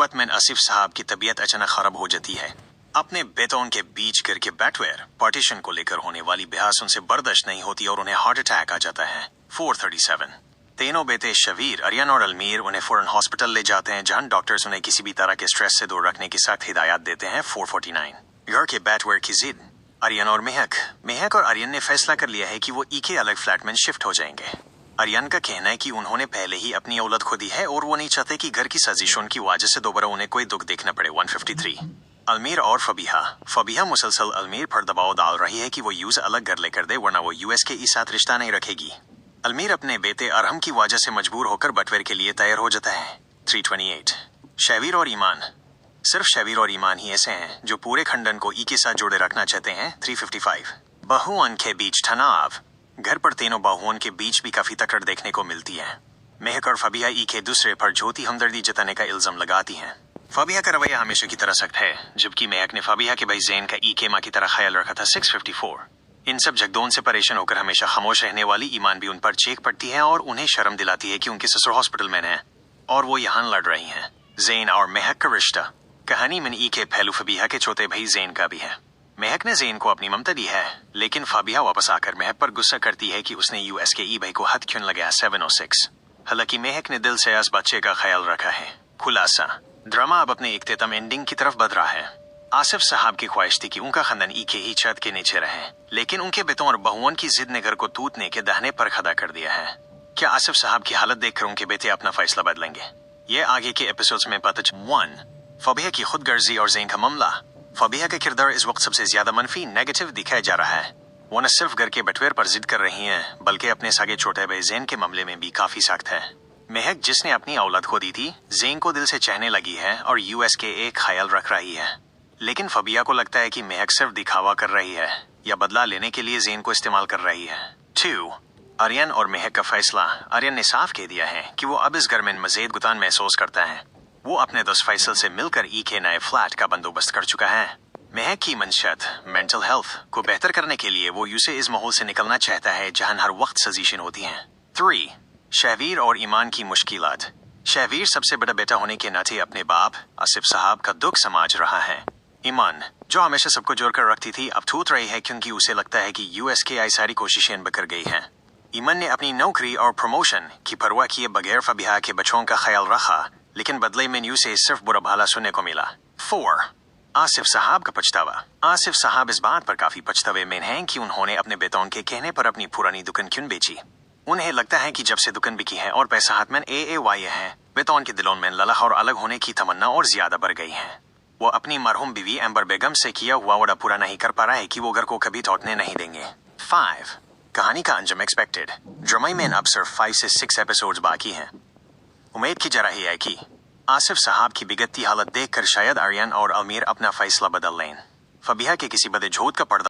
Apartment Asif साहब की तबीयत अचानक खराब हो जाती है। अपने बेतौन के बीच गिर के बैटवेयर पार्टीशन को लेकर होने वाली बहस उनसे बर्दाश्त नहीं होती और उन्हें हार्ट अटैक आ जाता है। 437 तीनों बेटे शबीर, आर्यन और अलमीर उन्हें फौरन हॉस्पिटल ले जाते हैं, जहां डॉक्टर्स उन्हें किसी भी तरह के स्ट्रेस से दूर रखने की सख्त हिदायत देते हैं। 449 घर के बैटवेयर की जिद। आर्यन और मेहक और आर्यन ने फैसला कर लिया है कि वो ई के अलग फ्लैट में शिफ्ट हो जाएंगे। आर्यन का कहना है कि उन्होंने पहले ही अपनी औलाद खो दी है और वो नहीं चाहते कि घर की साजिशों की वजह से दोबारा उन्हें कोई दुख देखना पड़े। 153 अलमीर और फबीहा मुसलसल अलमीर पर दबाव डाल रही है कि वो यूज अलग घर लेकर दे, वरना वो यूएस के साथ रिश्ता नहीं रखेगी। अलमीर अपने बेटे अरहम की वजह से मजबूर होकर बटवेर के लिए तैयार हो जाता है। 328 शबीर और ईमान। सिर्फ शबीर और ईमान ही ऐसे हैं जो पूरे खंडन को ई के साथ जोड़े रखना चाहते हैं। 355 बहुओं के बीच तनाव। घर पर तीनों बहुओं के बीच भी काफी तकड़ देखने को मिलती है। मेहक और फबीहा ई के दूसरे पर झूठी हमदर्दी जताने का इल्जाम लगाती हैं। फबीहा का रवैया हमेशा की तरह सख्त है, जबकि मेहक ने फबीहा के भाई जैन का ई के माँ की तरह ख्याल रखा था। 654 इन सब झगड़ों से परेशान होकर हमेशा खामोश रहने वाली ईमान भी उन पर चेक पड़ती है और उन्हें शर्म दिलाती है कि उनके ससुर हॉस्पिटल में हैं और वो यहाँ लड़ रही हैं। जैन और मेहक का रिश्ता। कहानी में ई के पहलू फबीहा के छोटे भाई जैन का भी है। मेहक ने जैन को अपनी ममता दी है, लेकिन फबीहा वापस आकर मेहक पर गुस्सा करती है कि उसने यूएस के ई भाई को हाथ क्यों लगाया। 706 हालांकि मेहक ने दिल से इस बच्चे का ख्याल रखा है। खुलासा ड्रामा अब अपने इख्तिताम एंडिंग की तरफ बढ़ रहा है। आसिफ साहब की ख्वाहिश थी कि उनका खानदान ई के ही छत के नीचे रहे, लेकिन उनके बेटों और बहुओं की जिद ने घर को टूटने के दाहने पर खड़ा कर दिया है। क्या आसिफ साहब की हालत देखकर उनके बेटे अपना फैसला बदलेंगे? ये आगे के एपिसोड्स में पता 1 फबीहा की खुदगर्जी और जैन का मामला। फबीहा का किरदार इस वक्त सबसे ज्यादा मनफी नेगेटिव दिखाया जा रहा है। वो न सिर्फ घर के बटवेर पर जिद कर रही हैं, बल्कि अपने सागे छोटे भाई जैन के मामले में भी काफी सख्त है। मेहक, जिसने अपनी औलाद खो दी थी, जैन को दिल से चाहने लगी है और यूएस के एक ख्याल रख रही है। लेकिन फबीहा को लगता है कि मेहक सिर्फ दिखावा कर रही है या बदला लेने के लिए जैन को इस्तेमाल कर रही है। 2 आर्यन और मेहक का फैसला। आर्यन ने साफ कह दिया है कि वो अब इस घर में मजीद गुतान महसूस करता है। वो अपने दोस्त फैसल से मिलकर ई के नए फ्लैट का बंदोबस्त कर चुका है। मेहक की मंशत मेंटल हेल्थ को बेहतर करने के लिए वो यूं से इस माहौल से निकलना चाहता है जहां हर वक्त सजीशन होती हैं। 3 शहवीर और ईमान की मुश्किलात। शहवीर सबसे बड़ा बेटा होने के नाते अपने बाप आसिफ साहब का दुख समझ रहा है। ईमान, जो हमेशा सबको जोड़कर रखती थी, अब टूट रही है क्योंकि उसे लगता है कि यूएस के आई सारी कोशिशें बकर गई हैं। ईमान ने अपनी नौकरी और प्रमोशन की परवाह किए बगैर फबीहा के बच्चों का ख्याल रखा, लेकिन बदले में न्यू से सिर्फ बुरा भला सुनने को मिला। 4 आसिफ साहब का पछतावा। आसिफ साहब इस बात पर काफी पछतावे में हैं कि उन्होंने अपने बेटों के कहने पर अपनी पुरानी दुकान क्यों बेची। उन्हें लगता है कि जब से दुकान बिकी है और पैसा हाथ में AAY है, बेटों के दिलों में ललह और अलग होने की तमन्ना और ज्यादा बढ़ गई है। वो अपनी मरहूम बीवी एम्बर बेगम से किया हुआ वादा पूरा नहीं कर पा रहा है कि वो घर को कभी लौटने नहीं देंगे। 5 कहानी का अंजाम एक्सपेक्टेड। ड्रामा में अब सिर्फ 5 से 6 एपिसोड्स बाकी हैं। उम्मीद की जा रही है कि आसिफ साहब की बिगड़ती हालत देखकर शायद आर्यन और अलमीर अपना फैसला बदल लें। फबीहा के किसी बदे झूठ का पर्दा